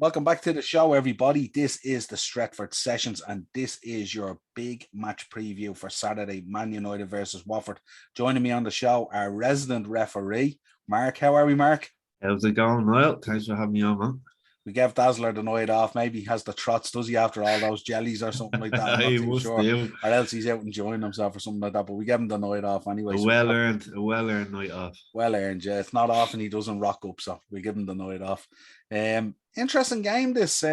Welcome back to the show, everybody. This is the Stretford Sessions, and this is your big match preview for Saturday, Man United versus Watford. Joining me on the show, our resident referee, Mark. How are we, Mark? How's it going, Niall? Thanks for having me on, man. We gave Dazzler the night off. Maybe he has the trots, does he, after all those jellies or something like that? I'm not too sure. Do. Or else he's out enjoying himself or something like that. But we gave him the night off anyway. A well-earned night off. Well earned, yeah. It's not often he doesn't rock up, so we give him the night off. Interesting game this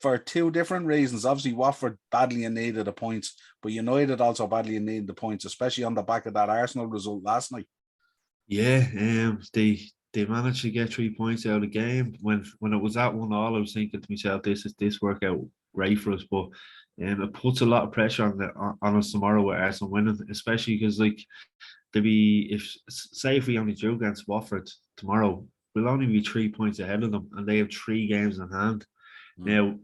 for two different reasons. Obviously, Watford badly in need of the points, but United also badly in need of the points, especially on the back of that Arsenal result last night. Yeah, they managed to get 3 points out of the game. When it was at 1-1, I was thinking to myself, this work out great for us, but it puts a lot of pressure on us tomorrow with Arsenal winning, especially because if we only drew against Watford tomorrow, we'll only be 3 points ahead of them, and they have 3 games in hand. Now,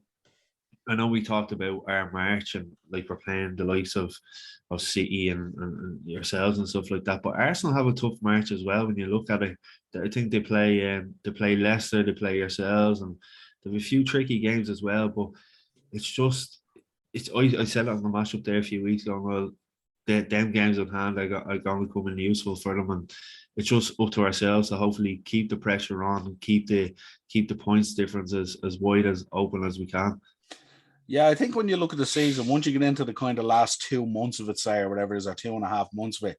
I know we talked about our March and like we're playing the likes of City and yourselves and stuff like that, but Arsenal have a tough March as well. When you look at it, I think they play Leicester, they play yourselves, and they have a few tricky games as well. But I said it on the match up there a few weeks ago. Well, them games in hand are going to come in useful for them, and it's just up to ourselves to hopefully keep the pressure on and keep the points difference as wide as open as we can. Yeah, I think when you look at the season, once you get into the kind of last 2 months of it, say, or whatever it is, or 2.5 months of it,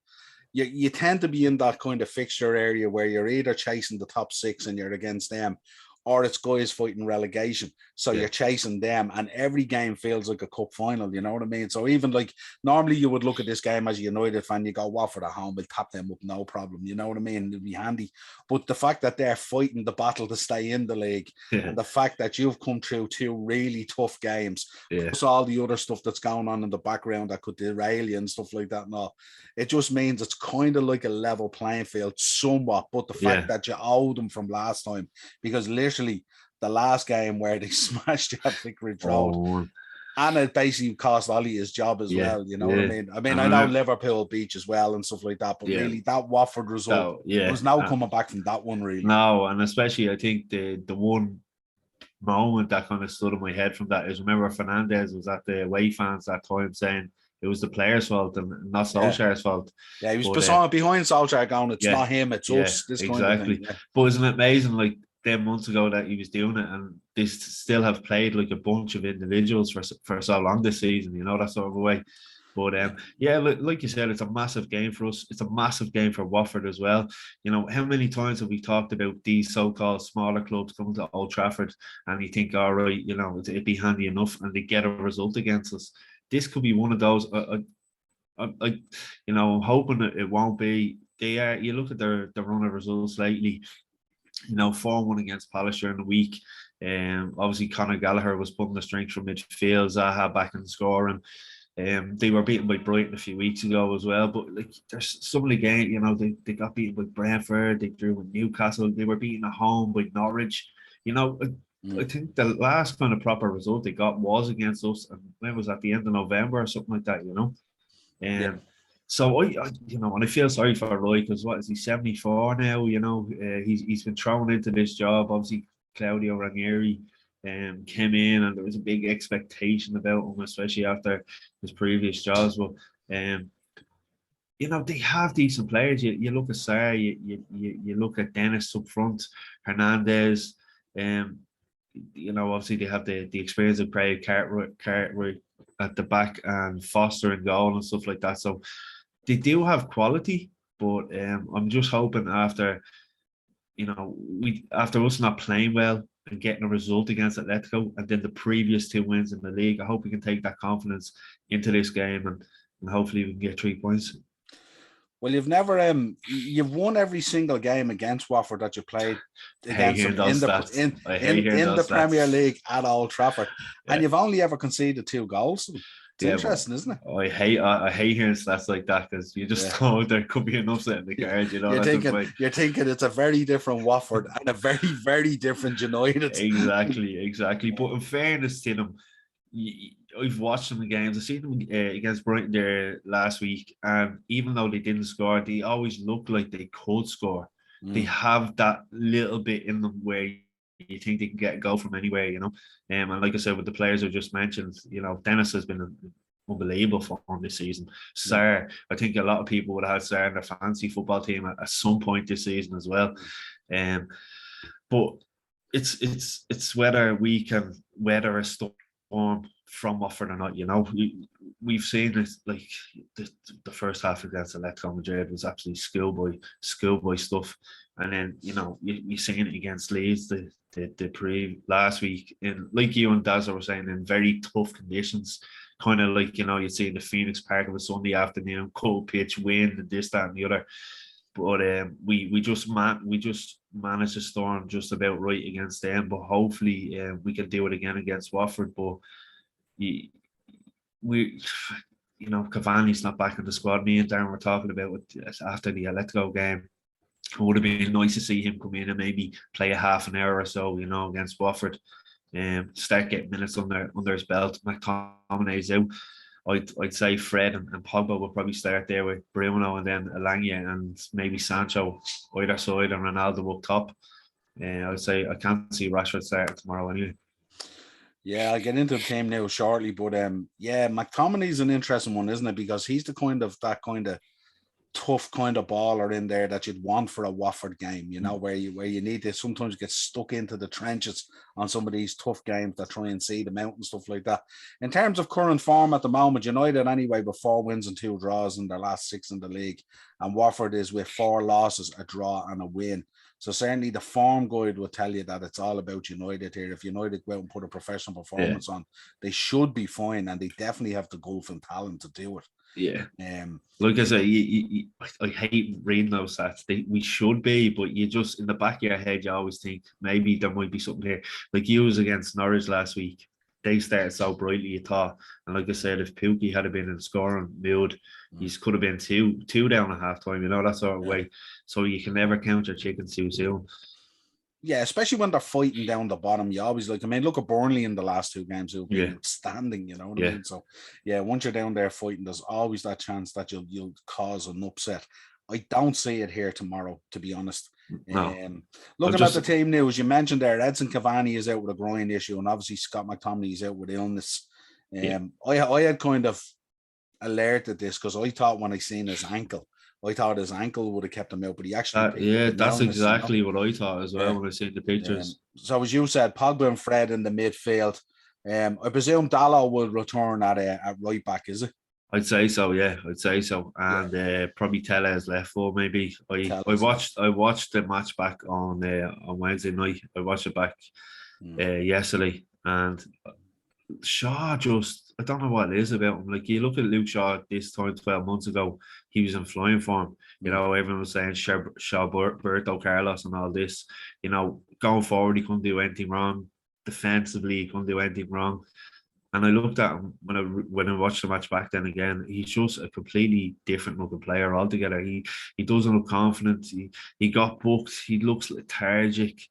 you tend to be in that kind of fixture area where you're either chasing the top 6 and you're against them, or it's guys fighting relegation. So you're chasing them, and every game feels like a cup final, you know what I mean? So even like normally you would look at this game as a United fan, you go, Watford at home, we'll tap them up, no problem, you know what I mean? It'll be handy. But the fact that they're fighting the battle to stay in the league, and the fact that you've come through 2 really tough games, plus all the other stuff that's going on in the background that could derail you and stuff like that, and all, it just means it's kind of like a level playing field somewhat. But the fact that you owe them from last time, because literally the last game where they smashed you at Vicarage Road, and it basically cost Ollie his job as well, you know what I mean? I know Liverpool beach as well and stuff like that, but really that Watford result was now coming back from that one, really. No, and especially I think the one moment that kind of stood in my head from that is, remember Fernandez was at the away fans that time saying it was the players' fault and not Solskjaer's fault. Yeah, he was behind Solskjaer going, it's not him, it's us. This kind of thing. Yeah. But isn't it amazing, like 10 months ago that he was doing it, and they still have played like a bunch of individuals for so long this season, you know, that sort of a way. But like you said, it's a massive game for us. It's a massive game for Watford as well. You know, how many times have we talked about these so-called smaller clubs coming to Old Trafford, and you think, all right, you know, it'd be handy enough, and they get a result against us. This could be one of those. I'm hoping it won't be. They are. You look at their run of results lately. You know, 4-1 against Palace during the week. Obviously Conor Gallagher was putting the strength from midfield. Zaha back in scoring. They were beaten by Brighton a few weeks ago as well. But like, there's some of the game. You know, they got beaten by Brentford. They drew with Newcastle. They were beaten at home by Norwich. You know. I think the last kind of proper result they got was against us, and it was at the end of November or something like that, you know. So and I feel sorry for Roy, because what is he, 74 now? You know, he's been thrown into this job. Obviously, Claudio Ranieri came in, and there was a big expectation about him, especially after his previous jobs. But you know, they have decent players. You look at Sarr, you look at Dennis up front, Hernandez. You know, obviously they have the experience of Craig Cartwright at the back and Foster in goal and stuff like that. So they do have quality, but I'm just hoping after us not playing well and getting a result against Atletico, and then the previous 2 wins in the league, I hope we can take that confidence into this game and hopefully we can get 3 points. Well, you've won every single game against Watford that you played against them in the Premier League at Old Trafford, and you've only ever conceded 2 goals. It's interesting, isn't it? I hate hearing stats like that, because you just know there could be an upset in the card. You know, you're thinking it's a very different Watford and a very, very different United. Exactly. But in fairness to them, I've watched some of the games. I seen them against Brighton there last week, and even though they didn't score, they always look like they could score. They have that little bit in them where you think they can get a goal from anywhere, and like I said, with the players I just mentioned, Dennis has been unbelievable form this season. Sarr, I think a lot of people would have had Sarr in their fantasy football team at some point this season as well. But it's whether we can weather a storm from Watford or not. We've seen it, like the first half against Atletico Madrid was absolutely schoolboy stuff, and then you seen it against Leeds the last week, in, like you and Dazza were saying, in very tough conditions, kind of like you'd see in the Phoenix Park of a Sunday afternoon, cold pitch, wind, and this, that, and the other. But we just managed to storm just about right against them. But hopefully we can do it again against Watford. But Cavani's not back in the squad. Me and Darren were talking about it after the Atletico game. It would have been nice to see him come in and maybe play a half an hour or so, against Watford, start getting minutes under his belt. McTominay's out. I'd say Fred and Pogba will probably start there with Bruno, and then Alanya and maybe Sancho either side, and Ronaldo up top. I would say I can't see Rashford starting tomorrow anyway. Yeah, I'll get into the team now shortly, but McTominay's an interesting one, isn't it? Because he's that kind of tough kind of baller in there that you'd want for a Watford game, where you need to sometimes get stuck into the trenches on some of these tough games that try and see them out and stuff like that. In terms of current form at the moment, United anyway with 4 wins and 2 draws in their last 6 in the league, and Watford is with 4 losses, a draw and a win. So certainly the form guide will tell you that it's all about United here. If United go out and put a professional performance on, they should be fine, and they definitely have the golf and talent to do it. Yeah. Like I say, I hate reading those stats. We should be, but you just, in the back of your head, you always think maybe there might be something here. Like you was against Norwich last week. They started so brightly, you thought. And like I said, if Pukki had been in scoring mood, he could have been two down at half time, that sort of way. So you can never count your chickens too soon. Yeah, especially when they're fighting down the bottom. You always look at Burnley in the last 2 games who've been outstanding, you know what I mean? So once you're down there fighting, there's always that chance that you'll cause an upset. I don't see it here tomorrow, to be honest. No. Looking at the team news, you mentioned there, Edson Cavani is out with a groin issue, and obviously Scott McTominay is out with illness. I had kind of alerted this because I thought when I seen his ankle, I thought his ankle would have kept him out, but he actually that's exactly what I thought as well when I seen the pictures. So as you said, Pogba and Fred in the midfield. I presume Dalot will return at right back, is it? I'd say so, and probably Tellez left full maybe. I watched the match back on Wednesday night. I watched it back yesterday, and Shaw just, I don't know what it is about him. Like, you look at Luke Shaw this time 12 months ago, he was in flying form. Everyone was saying Shaw, Berto Carlos and all this. Going forward, he couldn't do anything wrong. Defensively, he couldn't do anything wrong. And I looked at him when I watched the match back then again. He's just a completely different looking player altogether. He doesn't look confident. He got booked. He looks lethargic.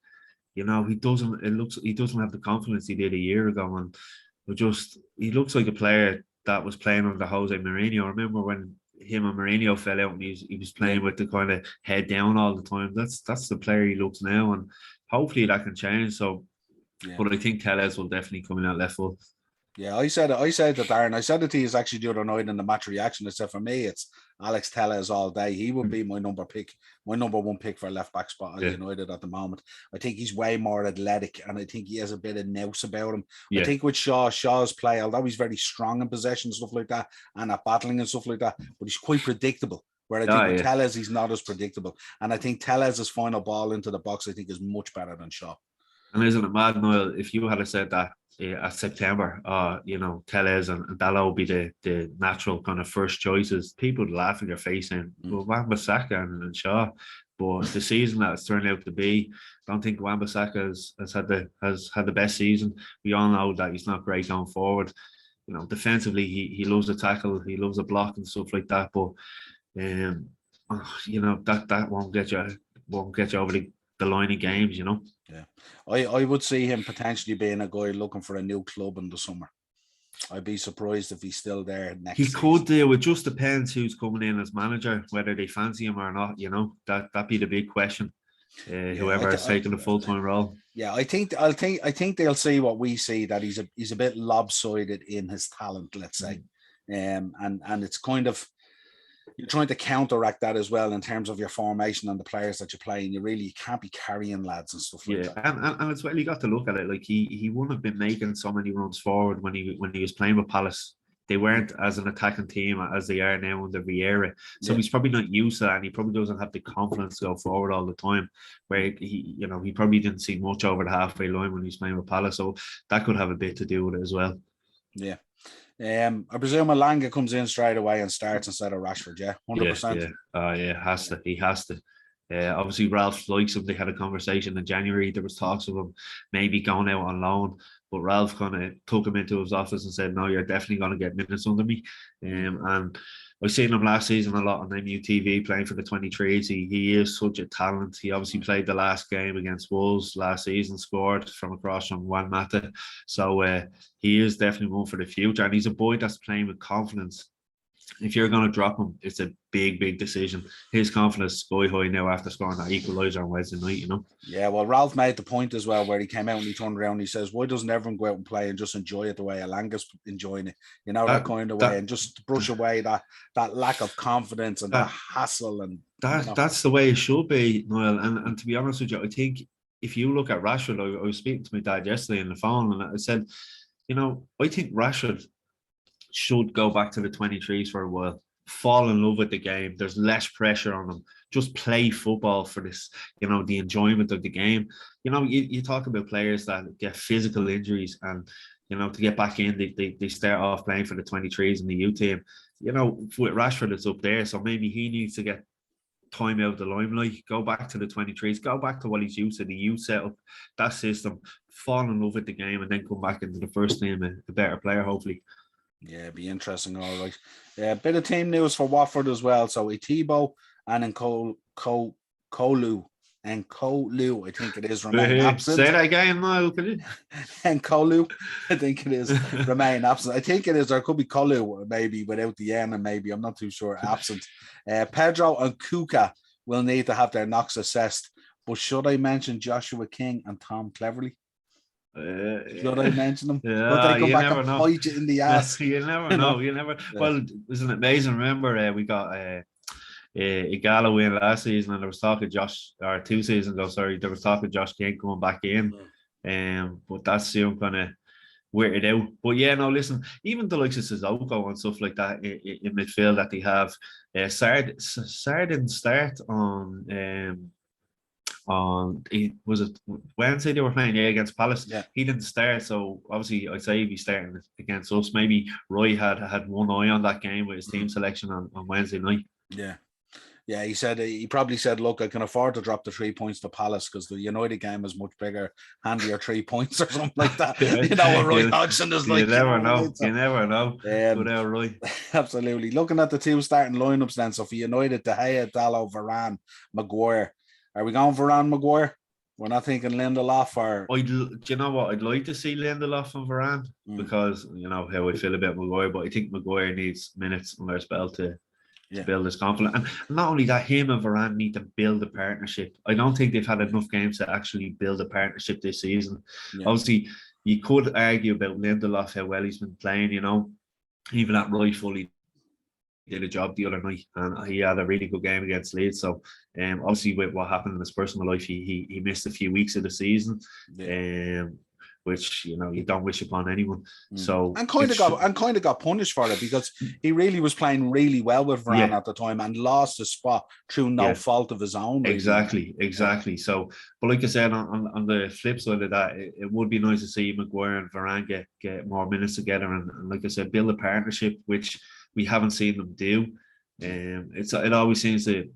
He doesn't have the confidence he did a year ago. And he looks like a player that was playing under Jose Mourinho. I remember when him and Mourinho fell out and he was playing with the kind of head down all the time. That's the player he looks now, and hopefully that can change. So, but I think Tellez will definitely come in at left foot. Yeah, I said to Darren, I said it to you actually the other night in the match reaction. I said, for me, it's Alex Tellez all day. He would be my number one pick for left back spot at United at the moment. I think he's way more athletic, and I think he has a bit of nous about him. I think with Shaw's play, although he's very strong in possession and stuff like that, and at battling and stuff like that, but he's quite predictable. Where I think with Tellez, he's not as predictable. And I think Tellez's final ball into the box, I think, is much better than Shaw. And isn't it mad, Niall, if you had said that at September, Tellez and Dalot will be the natural kind of first choices, people would laugh in your face saying, well, Wan-Bissaka and Shaw. But the season that it's turned out to be, I don't think Wan-Bissaka has had the best season. We all know that he's not great going forward. Defensively, he loves a tackle, he loves a block and stuff like that. But that won't get you over the line of games, Yeah, I would see him potentially being a guy looking for a new club in the summer. I'd be surprised if he's still there next season. Could do. It just depends who's coming in as manager, whether they fancy him or not. That'd be the big question. whoever has taken the full-time role. Yeah, I think they'll see what we see, that he's a bit lopsided in his talent, let's say, and it's kind of, you're trying to counteract that as well in terms of your formation and the players that you play, and you can't be carrying lads and stuff like that. And it's well, you got to look at it like he wouldn't have been making so many runs forward when he was playing with Palace. They weren't as an attacking team as they are now under Vieira. So he's probably not used to that, and he probably doesn't have the confidence to go forward all the time, where he probably didn't see much over the halfway line when he was playing with Palace. So that could have a bit to do with it as well. Yeah. I presume Elanga comes in straight away and starts instead of Rashford, 100%. He has to. Obviously, Ralph likes him. They had a conversation in January. There was talks of him maybe going out on loan, but Ralph kind of took him into his office and said, "No, you're definitely going to get minutes under me." And I've seen him last season a lot on MUTV playing for the 23s. He is such a talent. He obviously played the last game against Wolves last season, scored from across from Juan Mata. So he is definitely one for the future, and he's a boy that's playing with confidence. If you're going to drop him, it's a big decision. His confidence is sky high now after scoring that equaliser on Wednesday night, Yeah, well, Ralph made the point as well where he came out and he turned around and he says, why doesn't everyone go out and play and just enjoy it the way Elanga's enjoying it? That kind of way, and just brush away that lack of confidence and that hassle. And that's the way it should be, Niall. And to be honest with you, I think if you look at Rashford, I was speaking to my dad yesterday on the phone and I said, I think Rashford should go back to the 23s for a while, fall in love with the game. There's less pressure on them. Just play football for this, the enjoyment of the game. You talk about players that get physical injuries and, to get back in, they start off playing for the 23s and the U team. With Rashford, it's up there. So maybe he needs to get time out of the limelight, go back to the 23s, go back to what he's used to, the youth setup, that system, fall in love with the game, and then come back into the first team a better player, hopefully. Yeah, it'd be interesting, all right. A bit of team news for Watford as well. So Etibo and Kolu, I think it is, remain absent. Say that again, Niall, can you? And Kolu, I think it is, remain absent. I think it is, or it could be Kolu, maybe without the N, and maybe, I'm not too sure, absent. Pedro and Kuka will need to have their knocks assessed. But should I mention Joshua King and Tom Cleverley? Should I mention them? Yeah, they come back and bite you in the ass? You never know. You never. Well, isn't it amazing? Remember, we got Igalo win last season, and there was talk of 2 seasons ago. Sorry, there was talk of Josh King coming back in, but that's soon kind of weirded out. But yeah, no, listen. Even the likes of Sissoko and stuff like that in midfield that they have, Sard didn't start on. Was it Wednesday they were playing against Palace? Yeah. He didn't start, so obviously I'd say he'd be starting against us. Maybe Roy had one eye on that game with his team selection on Wednesday night. Yeah, he probably said, look, I can afford to drop the 3 points to Palace because the United game is much bigger, handier 3 points or something like that. Roy Hodgson is like, you never know. Good out, Roy. Absolutely. Looking at the 2 starting lineups then, so for United, De Gea, Dalot, Varane, Maguire. Are we going Varane, Maguire? We're not thinking Lindelof or... Do you know what? I'd like to see Lindelof and Varane because, how I feel about Maguire, but I think Maguire needs minutes under his belt to build his confidence. And not only that, him and Varane need to build a partnership. I don't think they've had enough games to actually build a partnership this season. Yeah. Obviously, you could argue about Lindelof, how well he's been playing, even at right fully did a job the other night, and he had a really good game against Leeds. So, obviously, with what happened in his personal life, he missed a few weeks of the season, which you don't wish upon anyone. So, and kind of got punished for it because he really was playing really well with Varane at the time and lost his spot through no fault of his own. Really. Exactly. So, but like I said, on the flip side of that, it would be nice to see Maguire and Varane get more minutes together, and like I said, build a partnership, which we haven't seen them do. It always seems that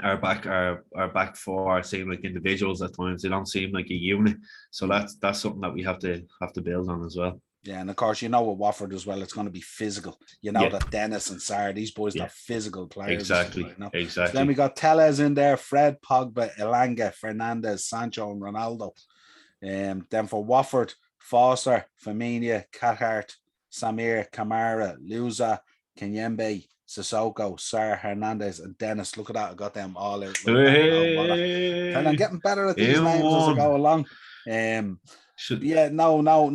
our back four seem like individuals at times. They don't seem like a unit. So that's something that we have to build on as well. Yeah, and of course, with Watford as well, it's going to be physical. That Dennis and Sarr, these boys are physical players. Exactly. So then we got Tellez in there, Fred, Pogba, Elanga, Fernandez, Sancho, and Ronaldo. Then for Watford, Foster, Firmino, Cathcart, Samir, Kamara, Louza, Kenyembe, Sissoko, Sarr, Hernandez, and Dennis. Look at that. I got them all out. Like that. I'm getting better at these names as I go along.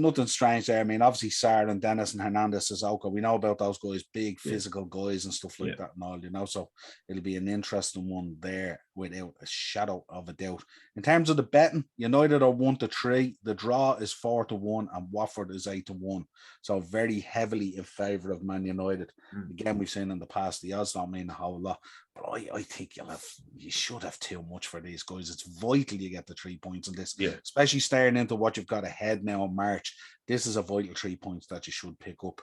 Nothing strange there. I mean, obviously Sarr and Dennis and Hernandez, Sissoko, we know about those guys, big physical guys and stuff like that and all, so it'll be an interesting one there without a shadow of a doubt. In terms of the betting, United are 1-3, the draw is 4-1, and Watford is 8-1. So very heavily in favour of Man United. Again, we've seen in the past, the odds don't mean a whole lot, but I think you should have too much for these guys. It's vital you get the 3 points in this, especially staring into what you've got ahead now in March. This is a vital 3 points that you should pick up.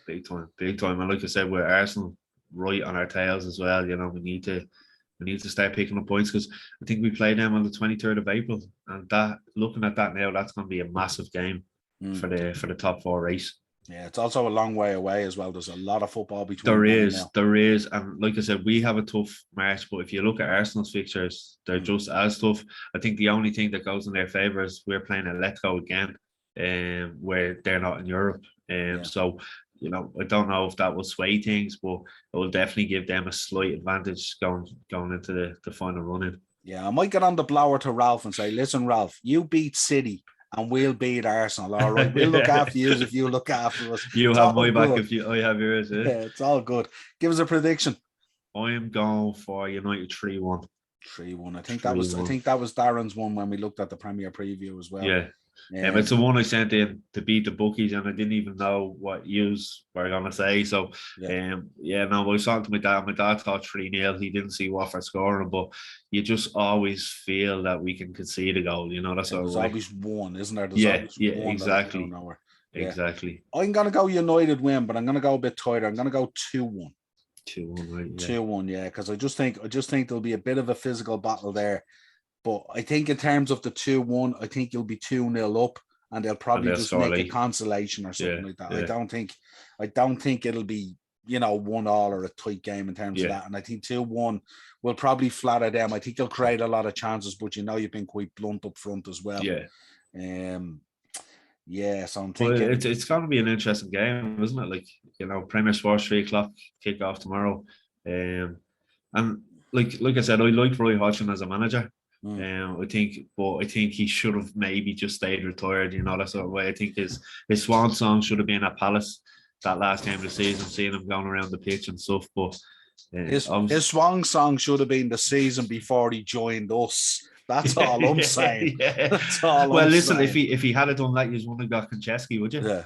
Big time. And like I said, we're Arsenal right on our tails as well. We need to start picking up points, because I think we play them on the 23rd of April, and that, looking at that now, that's going to be a massive game for the top 4 race. Yeah, it's also a long way away as well. There's a lot of football between. There is, and like I said, we have a tough March, but if you look at Arsenal's fixtures, they're just as tough. I think the only thing that goes in their favour is we're playing Atletico again, where they're not in Europe, so I don't know if that will sway things, but it will definitely give them a slight advantage going into the final run-in. Yeah, I might get on the blower to Ralph and say, listen, Ralph, you beat City and we'll beat Arsenal. All right, we'll look after you if you look after us. You have my back if I have yours. Yeah, it's all good. Give us a prediction. I am going for United 3-1. 3-1. I think that was Darren's one when we looked at the Premier preview as well. Yeah. It's the one I sent in to beat the bookies, and I didn't even know what yous were going to say. So, I was talking to my dad. My dad thought 3-0. He didn't see Watford scoring, but you just always feel that we can concede a goal. That's there's always one, isn't there? Exactly. Exactly. I'm going to go United win, but I'm going to go a bit tighter. I'm going to go 2-1. 2-1, right? 2-1, because I just think there'll be a bit of a physical battle there. But I think in terms of the 2-1, I think you'll be 2-0 up, and they'll probably just make a consolation or something like that. Yeah. I don't think it'll be 1-1 or a tight game in terms of that. And I think 2-1 will probably flatter them. I think they'll create a lot of chances, but you've been quite blunt up front as well. Yeah. So I'm thinking it's going to be an interesting game, isn't it? Like, Premier Sports 3:00 kick-off tomorrow. And like I said, I like Roy Hodgson as a manager. I think he should have maybe just stayed retired, that sort of way. I think his swan song should have been at Palace that last game of the season, seeing him going around the pitch and stuff. But his swan song should have been the season before he joined us. That's all I'm saying. That's all. Well, listen, if he had done that, you wouldn't have got Konchesky, would you?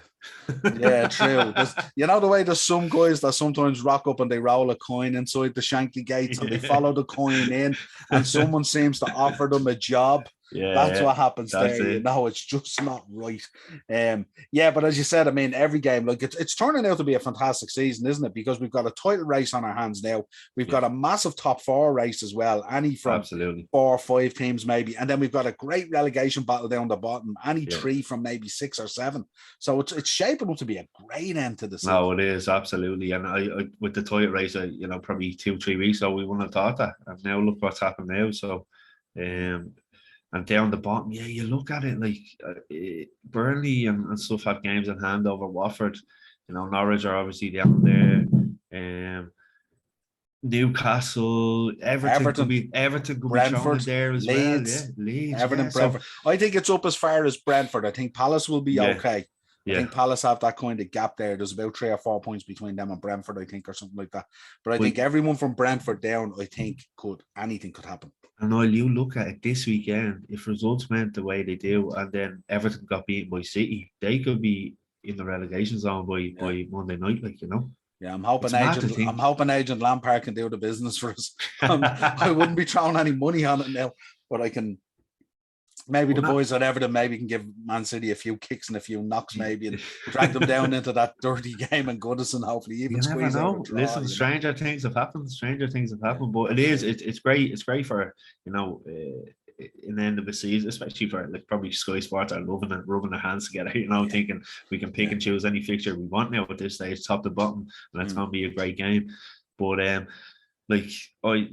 Yeah, true. The way there's some guys that sometimes rock up and they roll a coin inside the Shankly gates and they follow the coin in, and someone seems to offer them a job. That's what happens there. It's just not right. But as you said, I mean, every game, it's turning out to be a fantastic season, isn't it? Because we've got a title race on our hands now. We've got a massive top 4 race as well. Any from 4 or 5 teams maybe, and then we've got a great relegation battle down the bottom. Any 3 from maybe 6 or 7. So it's shaping up to be a great end to the season. No, it is absolutely. And I with the title race, probably 2-3 weeks ago, we wouldn't have thought that. And now look what's happened now. So, and down the bottom, you look at it like Burnley and stuff have games in hand over Watford. Norwich are obviously down there. Newcastle, Everton could be Brentford there as Leeds, well. Leeds, Everton, Brentford. I think it's up as far as Brentford. I think Palace will be okay. I think Palace have that kind of gap there. There's about 3 or 4 points between them and Brentford, I think, or something like that. But I think everyone from Brentford down, I think anything could happen. And Niall, you look at it this weekend, if results went the way they do, and then Everton got beaten by City, they could be in the relegation zone by Monday night, Yeah, I'm hoping Agent Lampard can do the business for us. I wouldn't be throwing any money on it now, but I can. Maybe the boys at Everton maybe can give Man City a few kicks and a few knocks, maybe, and drag them down into that dirty game and Goodison, hopefully even squeeze out a draw. Listen, stranger things have happened. But it's great. It's great for in the end of the season, especially for probably Sky Sports are loving it, rubbing their hands together. Thinking we can pick and choose any fixture we want now at this stage, top to bottom, and it's going to be a great game. But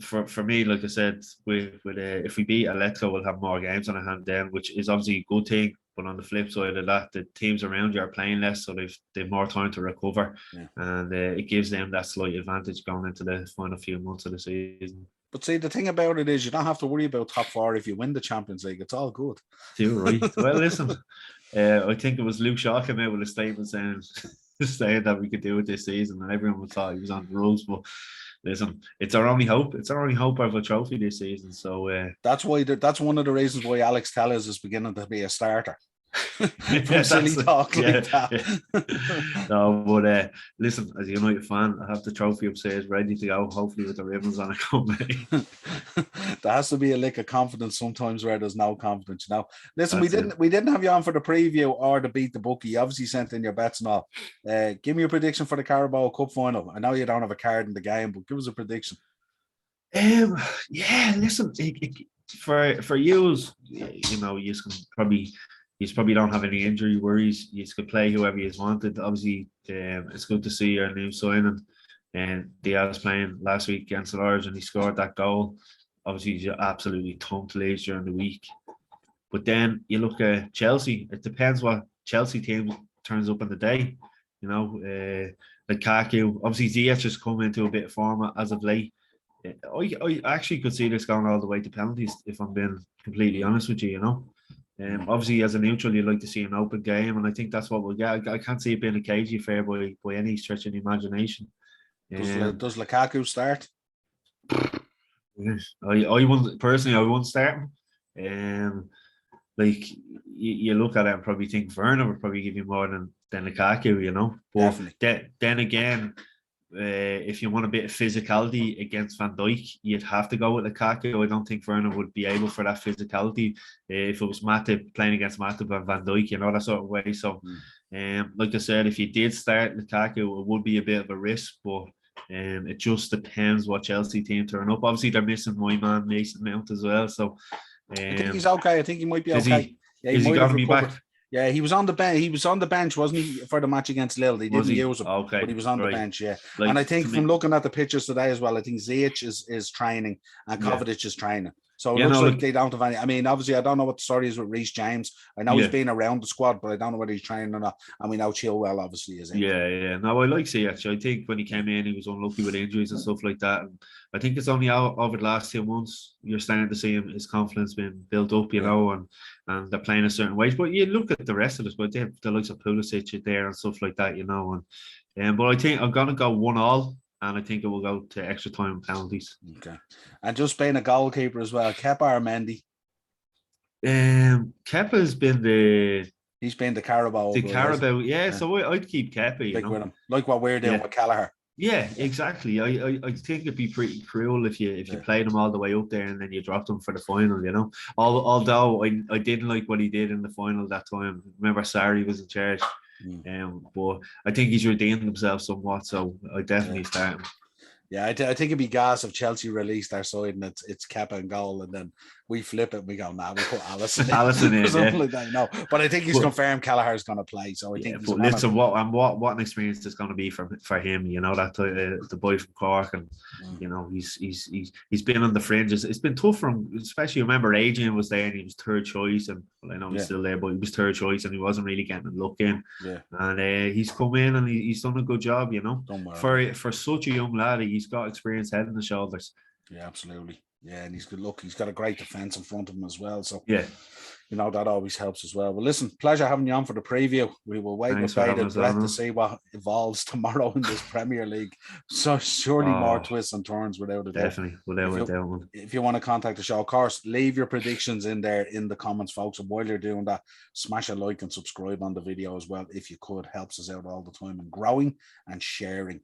for me, like I said, with if we beat Atletico, we'll have more games on our hand then, which is obviously a good thing. But on the flip side of that, the teams around you are playing less, so they've more time to recover, and it gives them that slight advantage going into the final few months of the season. But see, the thing about it is you don't have to worry about top four if you win the Champions League. It's all good. You're right. Well, listen, I think it was Luke Shaw came out with a statement saying that we could do it this season, and everyone thought he was on the rules. But listen, it's our only hope. It's our only hope of a trophy this season. So that's why. That's one of the reasons why Alex Telles is beginning to be a starter. From silly talk like that. Yeah. No, but listen, as a United fan, I have the trophy upstairs ready to go, hopefully with the ribbons on it. There has to be a lick of confidence sometimes where there's no confidence, you know. Listen, That's we didn't have you on for the preview or the beat the bookie. You obviously sent in your bets and all. Give me a prediction for the Carabao Cup final. I know you don't have a card in the game, but give us a prediction. Yeah, listen, for you, you know, you can probably. You probably don't have any injury worries. You could play whoever you wanted. Obviously, it's good to see your new signing. And Diaz playing last week against Large, and he scored that goal. Obviously, he's absolutely thumped Leeds during the week. But then you look at Chelsea. It depends what Chelsea team turns up on the day. You know, Lukaku. Obviously, Ziyech has come into a bit of form as of late. I actually could see this going all the way to penalties, if I'm being completely honest with you, you know. Obviously, as a neutral, you'd like to see an open game, and I think that's what we'll get. I can't see it being a cagey affair by any stretch of the imagination. Does Lukaku start? I wouldn't start him. Like you look at it and probably think Werner would probably give you more than Lukaku, you know. But then again, if you want a bit of physicality against Van Dijk, you'd have to go with Lukaku. I don't think Werner would be able for that physicality if it was Matip playing against Matip and Van Dijk, you know, that sort of way. So, like I said, if you did start Lukaku, it would be a bit of a risk, but it just depends what Chelsea team turn up. Obviously, they're missing my man Mason Mount as well, so I think he's okay. I think he might be okay. Is he going to be back? Yeah, he was on the bench. He was on the bench, wasn't he, for the match against Lille? They didn't use him, but he was on the bench. Yeah, like, and I think from looking at the pictures today as well, I think Ziyech is training and Kovacic is training. So it looks like they don't have any. I mean, obviously, I don't know what the story is with Reece James. I know he's been around the squad, but I don't know whether he's training or not. And we know Chilwell obviously is in. Yeah. No, I like Ziyech. I think when he came in, he was unlucky with injuries and stuff like that. And I think it's only over the last 2 months you're starting to see his confidence being built up, you know, and they're playing a certain way. But you look at the rest of us, but they have the likes of Pulisic there and stuff like that, you know. And but I think I'm gonna go 1-1. And I think it will go to extra time and penalties. Okay. And just being a goalkeeper as well, Kepa or Mendy? Kepa has been He's been the Carabao. Yeah. So I'd keep Kepa, you know. With him. Like what we're doing with Kelleher. Yeah, exactly. I think it'd be pretty cruel if you played him all the way up there and then you dropped him for the final, you know. Although I didn't like what he did in the final that time. Remember, Sarri was in charge. But I think he's redeemed himself somewhat, so I definitely start him. Yeah, I think it'd be gas if Chelsea released their side and it's Kepa and goal, and then we flip it and we go, we put Alisson in. Something like that, no. But I think he's confirmed Kelleher's going to play, so I think. But listen, what an experience it's going to be for him, you know, that the boy from Cork, and you know he's been on the fringes. It's been tough for him, especially remember Adrian was there and he was third choice, and I know he's still there, but he was third choice and he wasn't really getting a look in. Yeah, and he's come in and he's done a good job, you know. For such a young lad, he's got experience head and the shoulders. Yeah, absolutely. Yeah, and he's good look. He's got a great defence in front of him as well. So yeah, you know, that always helps as well. Well, listen, pleasure having you on for the preview. We will wait with bated breath to see what evolves tomorrow in this Premier League. So surely more twists and turns without a doubt. Definitely, without a doubt. If you want to contact the show, of course, leave your predictions in there in the comments, folks. And while you're doing that, smash a like and subscribe on the video as well. If you could, helps us out all the time and growing and sharing.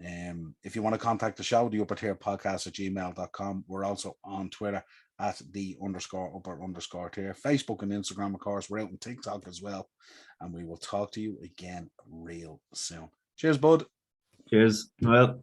If you want to contact the show, the Upper Tier Podcast at gmail.com. We're also on Twitter at _upper_tier, Facebook and Instagram, of course. We're out on TikTok as well, and we will talk to you again real soon. Cheers, bud. Cheers. Well.